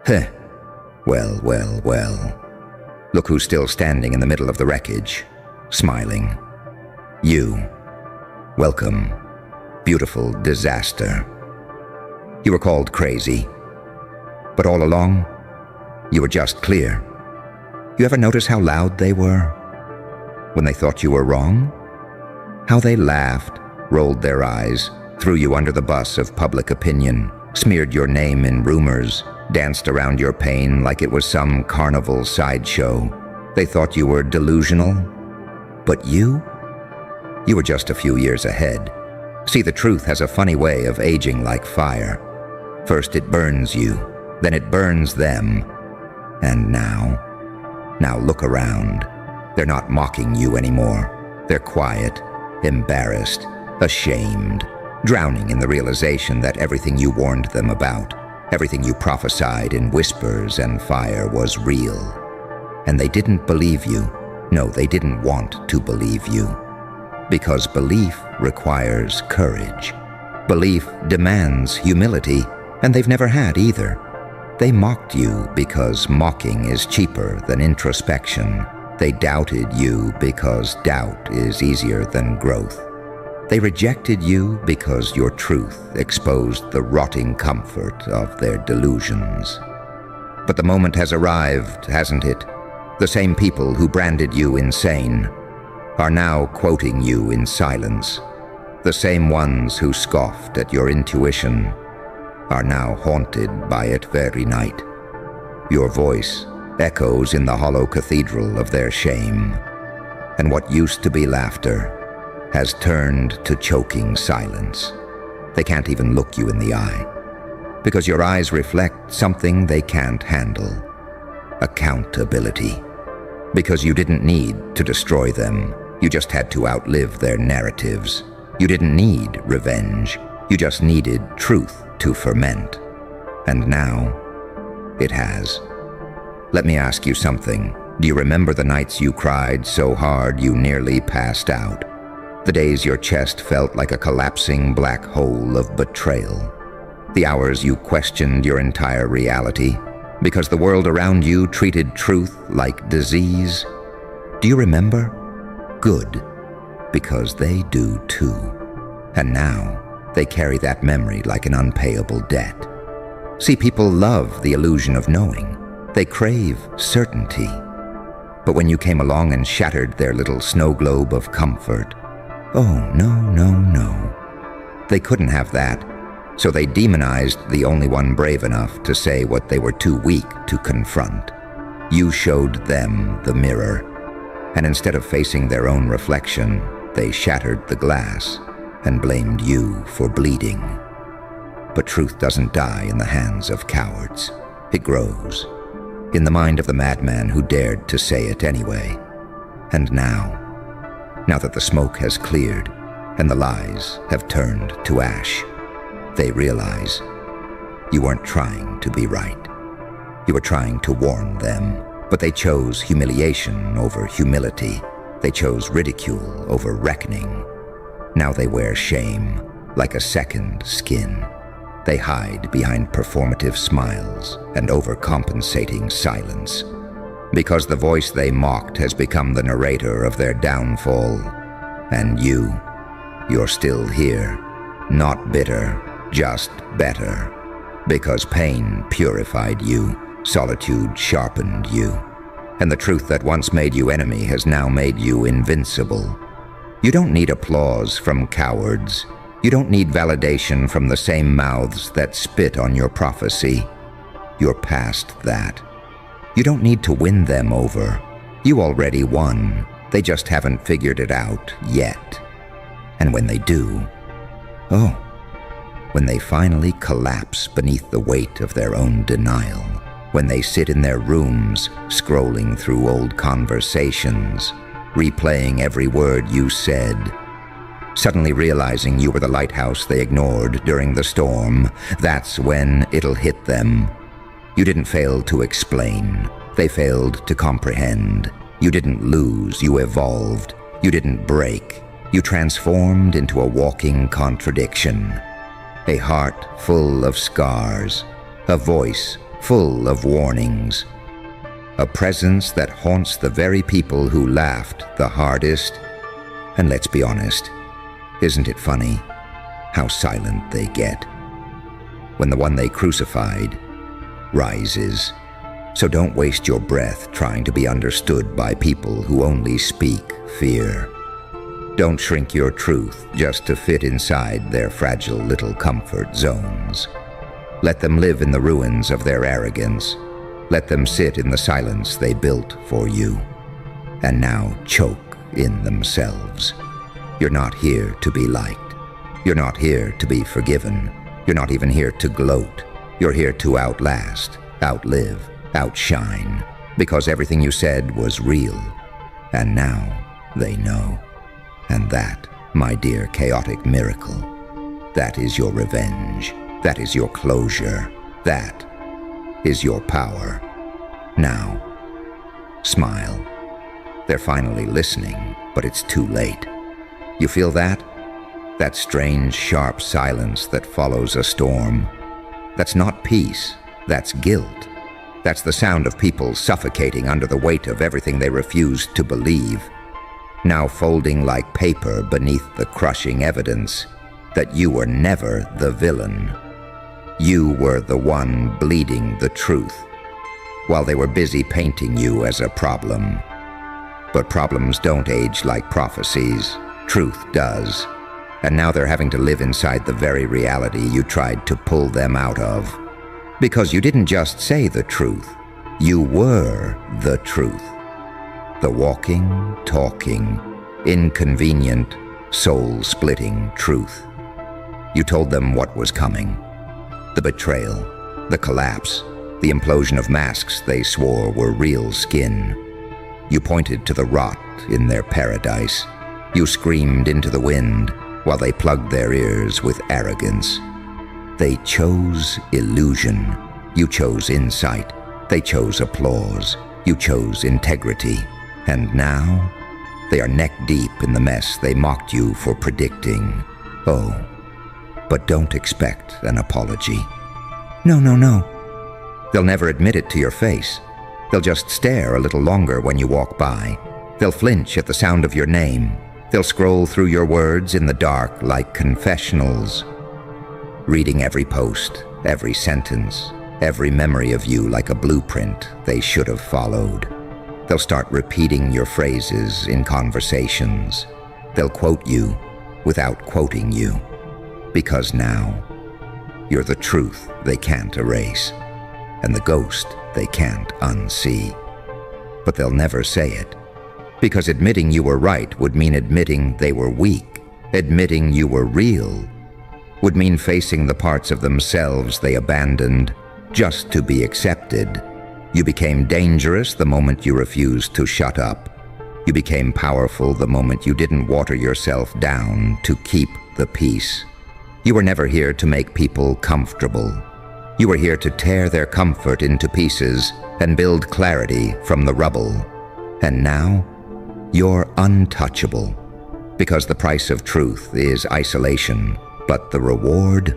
Heh. Well, well, well. Look who's still standing in the middle of the wreckage, smiling. You. Welcome, beautiful disaster. You were called crazy, but all along, you were just clear. You ever notice how loud they were when they thought you were wrong? How they laughed, rolled their eyes, threw you under the bus of public opinion, smeared your name in rumors, danced around your pain like it was some carnival sideshow. They thought you were delusional, but you were just a few years ahead. See, the truth has a funny way of aging like fire. First it burns you, then it burns them. And now look around. They're not mocking you anymore. They're quiet, embarrassed, ashamed, drowning in the realization that everything you warned them about, everything you prophesied in whispers and fire was real. And they didn't believe you. No, they didn't want to believe you. Because belief requires courage. Belief demands humility, and they've never had either. They mocked you because mocking is cheaper than introspection. They doubted you because doubt is easier than growth. They rejected you because your truth exposed the rotting comfort of their delusions. But the moment has arrived, hasn't it? The same people who branded you insane are now quoting you in silence. The same ones who scoffed at your intuition are now haunted by it very night. Your voice echoes in the hollow cathedral of their shame, and what used to be laughter has turned to choking silence. They can't even look you in the eye, because your eyes reflect something they can't handle: accountability. Because you didn't need to destroy them, you just had to outlive their narratives. You didn't need revenge, you just needed truth to ferment. And now, it has. Let me ask you something. Do you remember the nights you cried so hard you nearly passed out? The days your chest felt like a collapsing black hole of betrayal? The hours you questioned your entire reality because the world around you treated truth like disease? Do you remember? Good, because they do too. And now, they carry that memory like an unpayable debt. See, people love the illusion of knowing. They crave certainty. But when you came along and shattered their little snow globe of comfort, oh, no, no, no. They couldn't have that, so they demonized the only one brave enough to say what they were too weak to confront. You showed them the mirror, and instead of facing their own reflection, they shattered the glass and blamed you for bleeding. But truth doesn't die in the hands of cowards. It grows in the mind of the madman who dared to say it anyway. And now that the smoke has cleared and the lies have turned to ash, they realize you weren't trying to be right. You were trying to warn them, but they chose humiliation over humility. They chose ridicule over reckoning. Now they wear shame like a second skin. They hide behind performative smiles and overcompensating silence, because the voice they mocked has become the narrator of their downfall. And you're still here, not bitter, just better, because pain purified you, solitude sharpened you, and the truth that once made you enemy has now made you invincible. You don't need applause from cowards. You don't need validation from the same mouths that spit on your prophecy. You're past that. You don't need to win them over. You already won. They just haven't figured it out yet. And when they do, when they finally collapse beneath the weight of their own denial, when they sit in their rooms scrolling through old conversations, replaying every word you said, suddenly realizing you were the lighthouse they ignored during the storm, that's when it'll hit them. You didn't fail to explain. They failed to comprehend. You didn't lose, you evolved. You didn't break. You transformed into a walking contradiction. A heart full of scars. A voice full of warnings. A presence that haunts the very people who laughed the hardest. And let's be honest, isn't it funny how silent they get when the one they crucified rises? So don't waste your breath trying to be understood by people who only speak fear. Don't shrink your truth just to fit inside their fragile little comfort zones. Let them live in the ruins of their arrogance. Let them sit in the silence they built for you, and now choke in themselves. You're not here to be liked. You're not here to be forgiven. You're not even here to gloat. You're here to outlast, outlive, outshine, because everything you said was real, and now they know. And that, my dear chaotic miracle, that is your revenge. That is your closure. That is your power. Now, smile. They're finally listening, but it's too late. You feel that? That strange, sharp silence that follows a storm. That's not peace, that's guilt. That's the sound of people suffocating under the weight of everything they refused to believe, now folding like paper beneath the crushing evidence that you were never the villain. You were the one bleeding the truth, while they were busy painting you as a problem. But problems don't age like prophecies. Truth does. And now they're having to live inside the very reality you tried to pull them out of. Because you didn't just say the truth, you were the truth. The walking, talking, inconvenient, soul-splitting truth. You told them what was coming. The betrayal, the collapse, the implosion of masks they swore were real skin. You pointed to the rot in their paradise. You screamed into the wind while they plugged their ears with arrogance. They chose illusion. You chose insight. They chose applause. You chose integrity. And now, they are neck-deep in the mess they mocked you for predicting. Oh, but don't expect an apology. No, no, no. They'll never admit it to your face. They'll just stare a little longer when you walk by. They'll flinch at the sound of your name. They'll scroll through your words in the dark like confessionals, reading every post, every sentence, every memory of you like a blueprint they should have followed. They'll start repeating your phrases in conversations. They'll quote you without quoting you, because now you're the truth they can't erase, and the ghost they can't unsee. But they'll never say it, because admitting you were right would mean admitting they were weak. Admitting you were real would mean facing the parts of themselves they abandoned just to be accepted. You became dangerous the moment you refused to shut up. You became powerful the moment you didn't water yourself down to keep the peace. You were never here to make people comfortable. You were here to tear their comfort into pieces and build clarity from the rubble. And now, you're untouchable, because the price of truth is isolation, but the reward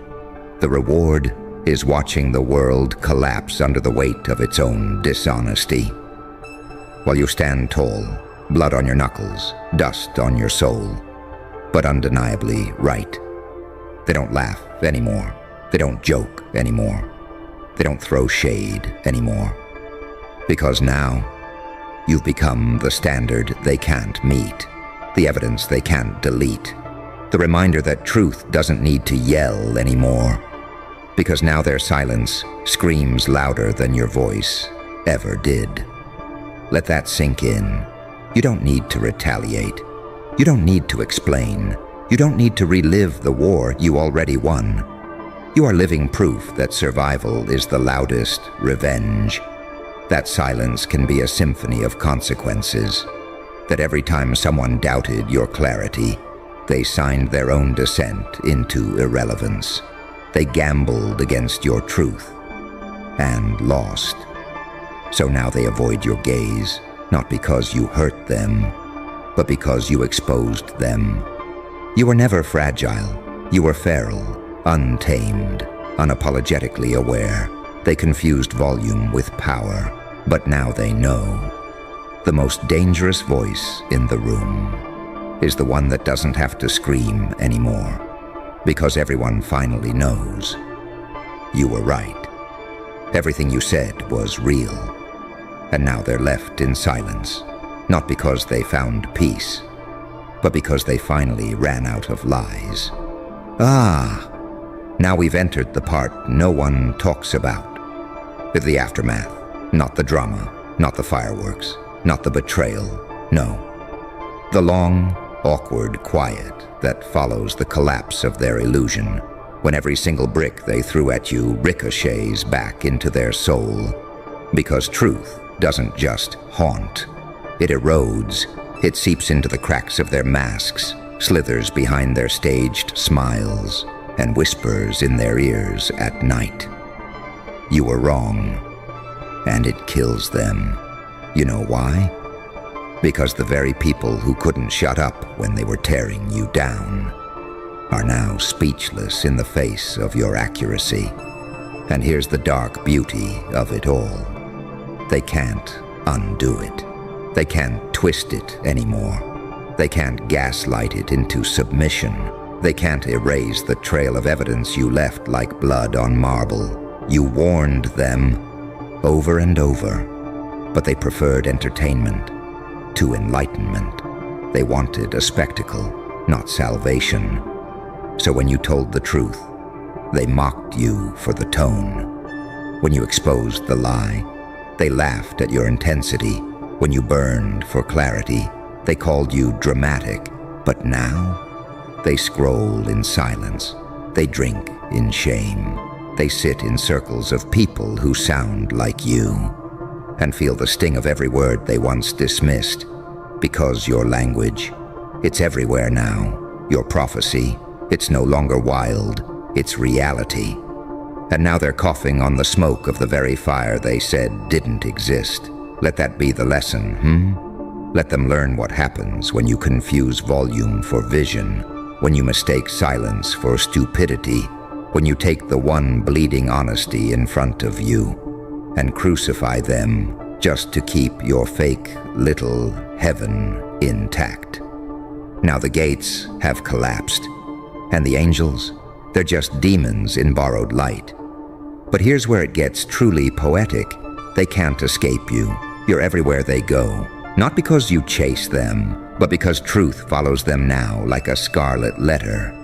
is watching the world collapse under the weight of its own dishonesty. While you stand tall, blood on your knuckles, dust on your soul, but undeniably right. They don't laugh anymore. They don't joke anymore. They don't throw shade anymore. Because now, you've become the standard they can't meet, the evidence they can't delete, the reminder that truth doesn't need to yell anymore. Because now their silence screams louder than your voice ever did. Let that sink in. You don't need to retaliate. You don't need to explain. You don't need to relive the war you already won. You are living proof that survival is the loudest revenge. That silence can be a symphony of consequences. That every time someone doubted your clarity, they signed their own descent into irrelevance. They gambled against your truth and lost. So now they avoid your gaze, not because you hurt them, but because you exposed them. You were never fragile. You were feral, untamed, unapologetically aware. They confused volume with power, but now they know. The most dangerous voice in the room is the one that doesn't have to scream anymore, because everyone finally knows. You were right. Everything you said was real. And now they're left in silence, not because they found peace, but because they finally ran out of lies. Ah, now we've entered the part no one talks about. The aftermath, not the drama, not the fireworks, not the betrayal, no. The long, awkward quiet that follows the collapse of their illusion, when every single brick they threw at you ricochets back into their soul. Because truth doesn't just haunt, it erodes, it seeps into the cracks of their masks, slithers behind their staged smiles, and whispers in their ears at night. You were wrong, and it kills them. You know why? Because the very people who couldn't shut up when they were tearing you down are now speechless in the face of your accuracy. And here's the dark beauty of it all. They can't undo it. They can't twist it anymore. They can't gaslight it into submission. They can't erase the trail of evidence you left like blood on marble. You warned them over and over, but they preferred entertainment to enlightenment. They wanted a spectacle, not salvation. So when you told the truth, they mocked you for the tone. When you exposed the lie, they laughed at your intensity. When you burned for clarity, they called you dramatic. But now, they scroll in silence. They drink in shame. They sit in circles of people who sound like you and feel the sting of every word they once dismissed. Because your language, it's everywhere now. Your prophecy, it's no longer wild, it's reality. And now they're coughing on the smoke of the very fire they said didn't exist. Let that be the lesson, Let them learn what happens when you confuse volume for vision, when you mistake silence for stupidity, when you take the one bleeding honesty in front of you and crucify them just to keep your fake little heaven intact. Now the gates have collapsed, and the angels, they're just demons in borrowed light. But here's where it gets truly poetic. They can't escape you. You're everywhere they go, not because you chase them, but because truth follows them now like a scarlet letter,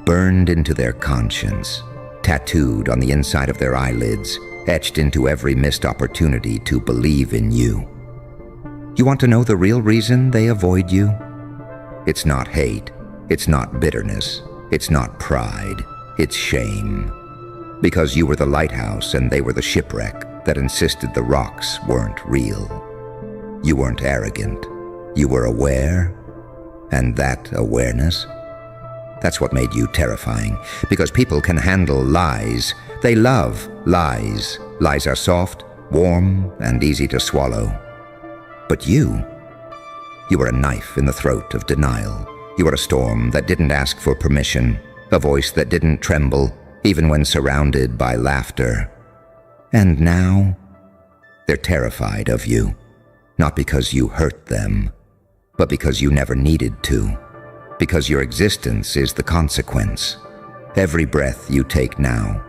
burned into their conscience, tattooed on the inside of their eyelids, etched into every missed opportunity to believe in you. You want to know the real reason they avoid you? It's not hate, it's not bitterness, it's not pride, it's shame. Because you were the lighthouse and they were the shipwreck that insisted the rocks weren't real. You weren't arrogant, you were aware, and that awareness, that's what made you terrifying, because people can handle lies. They love lies. Lies are soft, warm, and easy to swallow. But you were a knife in the throat of denial. You were a storm that didn't ask for permission, a voice that didn't tremble, even when surrounded by laughter. And now, they're terrified of you, not because you hurt them, but because you never needed to. Because your existence is the consequence. Every breath you take now,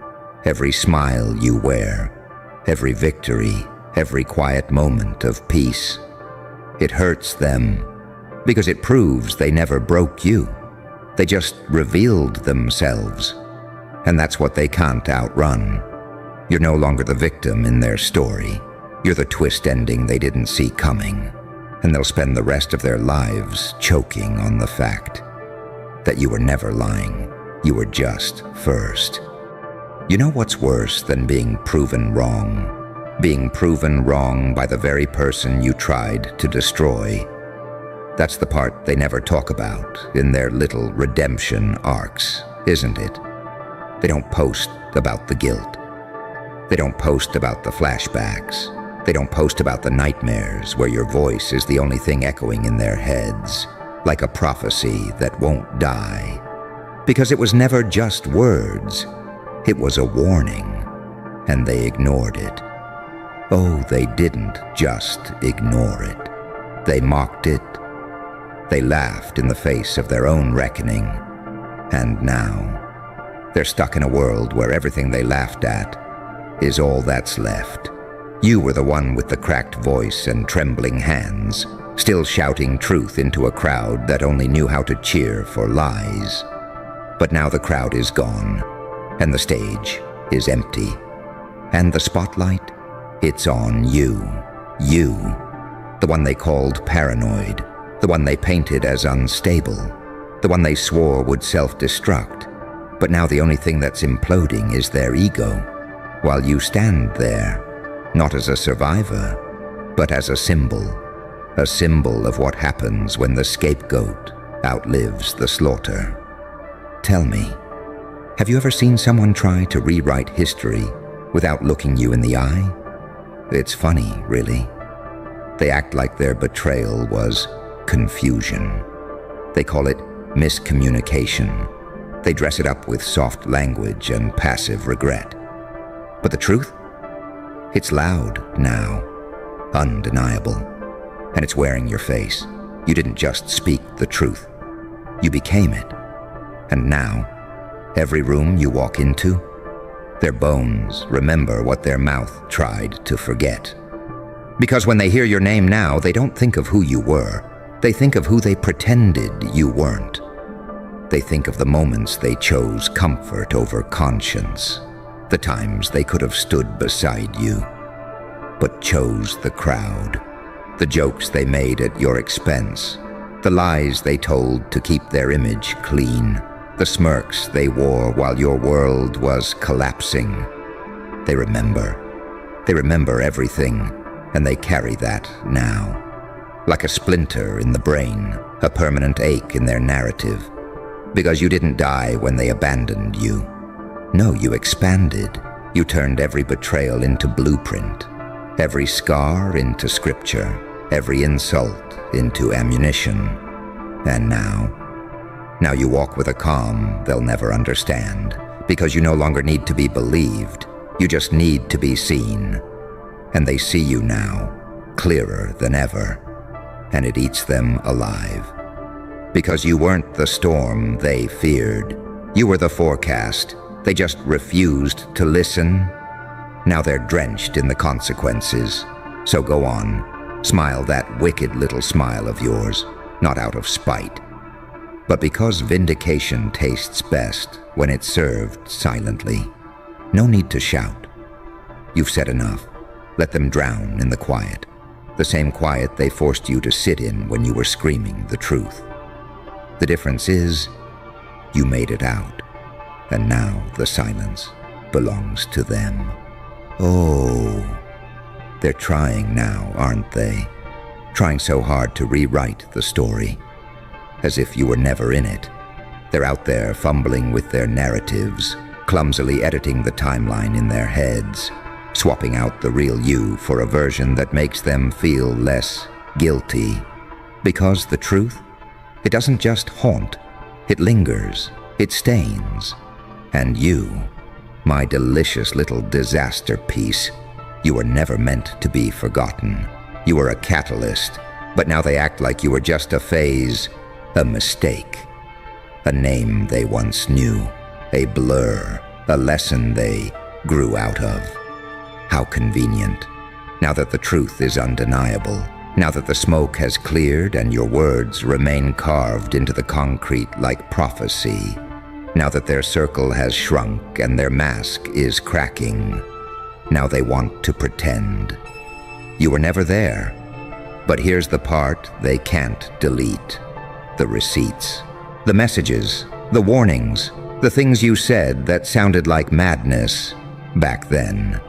every smile you wear, every victory, every quiet moment of peace, it hurts them because it proves they never broke you. They just revealed themselves, and that's what they can't outrun. You're no longer the victim in their story. You're the twist ending they didn't see coming. And they'll spend the rest of their lives choking on the fact that you were never lying. You were just first. You know what's worse than being proven wrong? Being proven wrong by the very person you tried to destroy. That's the part they never talk about in their little redemption arcs, isn't it? They don't post about the guilt. They don't post about the flashbacks. They don't post about the nightmares where your voice is the only thing echoing in their heads, like a prophecy that won't die. Because it was never just words. It was a warning. and they ignored it. Oh, they didn't just ignore it. They mocked it. They laughed in the face of their own reckoning. And now, they're stuck in a world where everything they laughed at is all that's left. You were the one with the cracked voice and trembling hands, still shouting truth into a crowd that only knew how to cheer for lies. But now the crowd is gone, and the stage is empty. And the spotlight, it's on you. You, the one they called paranoid, the one they painted as unstable, the one they swore would self-destruct. But now the only thing that's imploding is their ego, while you stand there, not as a survivor, but as a symbol of what happens when the scapegoat outlives the slaughter. Tell me, have you ever seen someone try to rewrite history without looking you in the eye? It's funny, really. They act like their betrayal was confusion. They call it miscommunication. They dress it up with soft language and passive regret. But the truth? It's loud now, undeniable, and it's wearing your face. You didn't just speak the truth. You became it. And now, every room you walk into, their bones remember what their mouth tried to forget. Because when they hear your name now, they don't think of who you were. They think of who they pretended you weren't. They think of the moments they chose comfort over conscience, the times they could have stood beside you, but chose the crowd, the jokes they made at your expense, the lies they told to keep their image clean, the smirks they wore while your world was collapsing. They remember everything, and they carry that now. Like a splinter in the brain, a permanent ache in their narrative. Because you didn't die when they abandoned you. No, you expanded. You turned every betrayal into blueprint, every scar into scripture, every insult into ammunition. And now you walk with a calm they'll never understand, because you no longer need to be believed. You just need to be seen. And they see you now, clearer than ever. And it eats them alive. Because you weren't the storm they feared. You were the forecast. They just refused to listen. Now they're drenched in the consequences. So go on, smile that wicked little smile of yours, not out of spite, but because vindication tastes best when it's served silently. No need to shout. You've said enough. Let them drown in the quiet. The same quiet they forced you to sit in when you were screaming the truth. The difference is, you made it out, and now the silence belongs to them. Oh, they're trying now, aren't they? Trying so hard to rewrite the story, as if you were never in it. They're out there fumbling with their narratives, clumsily editing the timeline in their heads, swapping out the real you for a version that makes them feel less guilty. Because the truth, it doesn't just haunt, it lingers, it stains. And you, my delicious little disaster piece, you were never meant to be forgotten. You were a catalyst, but now they act like you were just a phase, a mistake, a name they once knew, a blur, a lesson they grew out of. How convenient, now that the truth is undeniable, now that the smoke has cleared and your words remain carved into the concrete like prophecy, now that their circle has shrunk and their mask is cracking. Now they want to pretend. You were never there, but here's the part they can't delete. The receipts, the messages, the warnings, the things you said that sounded like madness back then,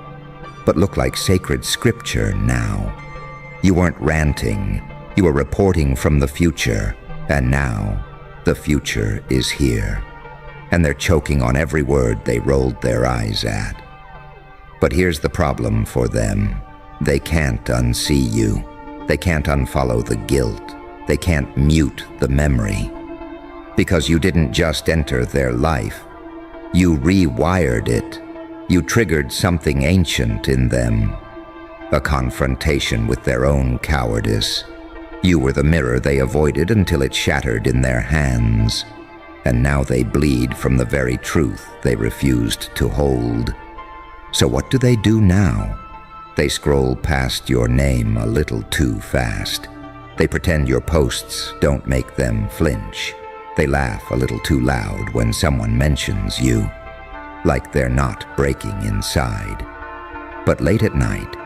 but look like sacred scripture now. You weren't ranting, you were reporting from the future, and now the future is here. And they're choking on every word they rolled their eyes at. But here's the problem for them. They can't unsee you. They can't unfollow the guilt. They can't mute the memory. Because you didn't just enter their life. You rewired it. You triggered something ancient in them, a confrontation with their own cowardice. You were the mirror they avoided until it shattered in their hands, and now they bleed from the very truth they refused to hold. So what do they do now? They scroll past your name a little too fast. They pretend your posts don't make them flinch. They laugh a little too loud when someone mentions you, like they're not breaking inside. But late at night,